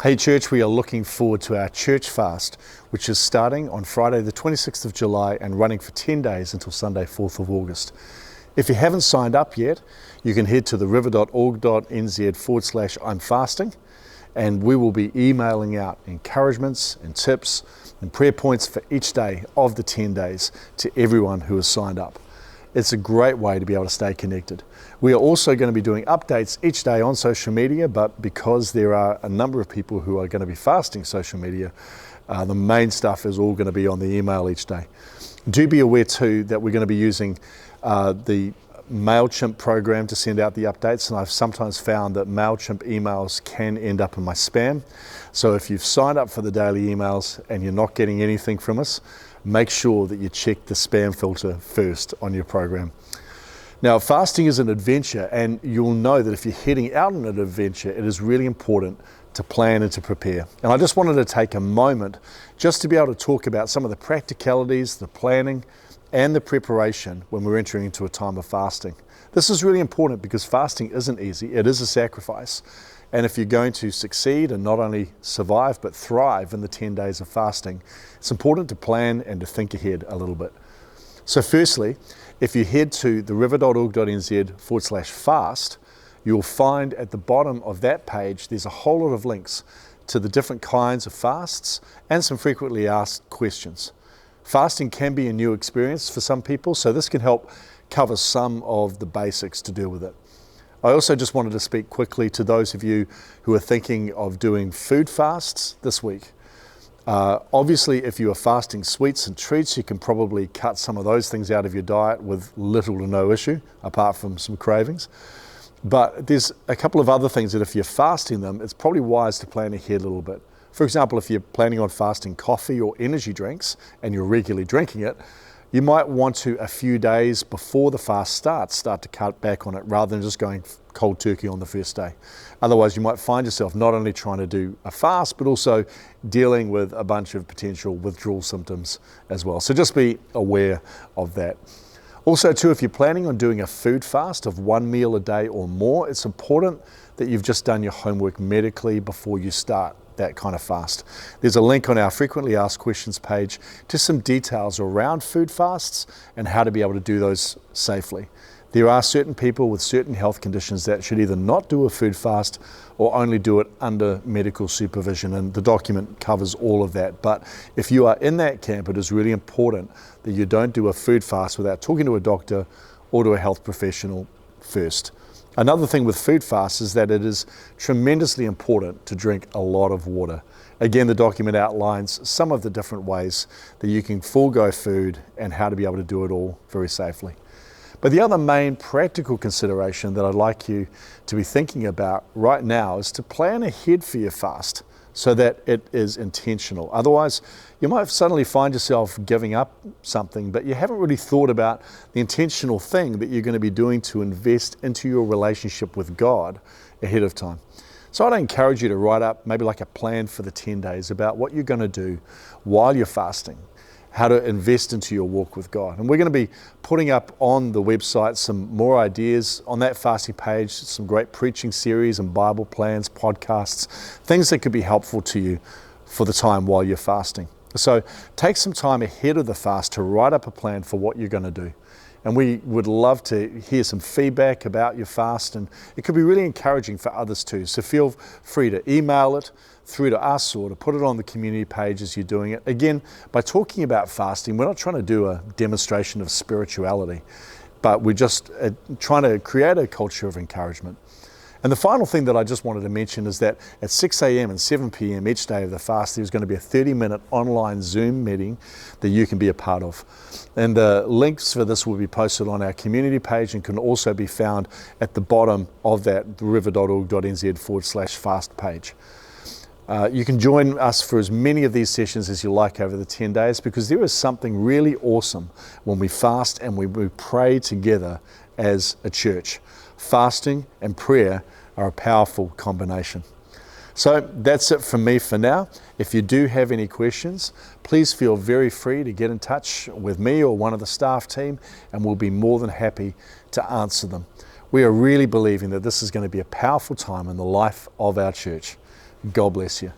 Hey church, we are looking forward to our church fast, which is starting on Friday the 26th of July and running for 10 days until Sunday 4th of August. If you haven't signed up yet, you can head to theriver.org.nz/I'm fasting, and we will be emailing out encouragements and tips and prayer points for each day of the 10 days to everyone who has signed up. It's a great way to be able to stay connected. We are also going to be doing updates each day on social media, but because there are a number of people who are going to be fasting social media, the main stuff is all going to be on the email each day. Do be aware too that we're going to be using the MailChimp program to send out the updates, and I've sometimes found that MailChimp emails can end up in my spam. So if you've signed up for the daily emails and you're not getting anything from us, make sure that you check the spam filter first on your program. Now, fasting is an adventure, and you'll know that if you're heading out on an adventure, it is really important to plan and to prepare. And I just wanted to take a moment just to be able to talk about some of the practicalities, the planning, and the preparation when we're entering into a time of fasting. This is really important because fasting isn't easy. It is a sacrifice. And if you're going to succeed and not only survive but thrive in the 10 days of fasting, it's important to plan and to think ahead a little bit. So firstly, if you head to theriver.org.nz/fast, you'll find at the bottom of that page there's a whole lot of links to the different kinds of fasts and some frequently asked questions. Fasting can be a new experience for some people, so this can help cover some of the basics to deal with it. I also just wanted to speak quickly to those of you who are thinking of doing food fasts this week. Obviously, if you are fasting sweets and treats, you can probably cut some of those things out of your diet with little to no issue, apart from some cravings. But there's a couple of other things that if you're fasting them, it's probably wise to plan ahead a little bit. For example, if you're planning on fasting coffee or energy drinks and you're regularly drinking it, you might want to, a few days before the fast starts, start to cut back on it rather than just going cold turkey on the first day. Otherwise, you might find yourself not only trying to do a fast, but also dealing with a bunch of potential withdrawal symptoms as well. So just be aware of that. Also too, if you're planning on doing a food fast of one meal a day or more, it's important that you've just done your homework medically before you start that kind of fast. There's a link on our frequently asked questions page to some details around food fasts and how to be able to do those safely. There are certain people with certain health conditions that should either not do a food fast or only do it under medical supervision, and the document covers all of that. But if you are in that camp, it is really important that you don't do a food fast without talking to a doctor or to a health professional first. Another thing with food fasts is that it is tremendously important to drink a lot of water. Again, the document outlines some of the different ways that you can forego food and how to be able to do it all very safely. But the other main practical consideration that I'd like you to be thinking about right now is to plan ahead for your fast so that it is intentional. Otherwise, you might suddenly find yourself giving up something, but you haven't really thought about the intentional thing that you're going to be doing to invest into your relationship with God ahead of time. So I'd encourage you to write up maybe like a plan for the 10 days about what you're going to do while you're fasting, how to invest into your walk with God. And we're going to be putting up on the website some more ideas on that fasting page, some great preaching series and Bible plans, podcasts, things that could be helpful to you for the time while you're fasting. So take some time ahead of the fast to write up a plan for what you're going to do. And we would love to hear some feedback about your fast, and it could be really encouraging for others too. So feel free to email it through to us or to put it on the community page as you're doing it. Again, by talking about fasting, we're not trying to do a demonstration of spirituality, but we're just trying to create a culture of encouragement. And the final thing that I just wanted to mention is that at 6 a.m. and 7 p.m. each day of the fast, there's going to be a 30-minute online Zoom meeting that you can be a part of. And the links for this will be posted on our community page and can also be found at the bottom of that river.org.nz/fast page. You can join us for as many of these sessions as you like over the 10 days, because there is something really awesome when we fast and we pray together as a church. Fasting and prayer are a powerful combination. So that's it from me for now. If you do have any questions, please feel very free to get in touch with me or one of the staff team, and we'll be more than happy to answer them. We are really believing that this is going to be a powerful time in the life of our church. God bless you.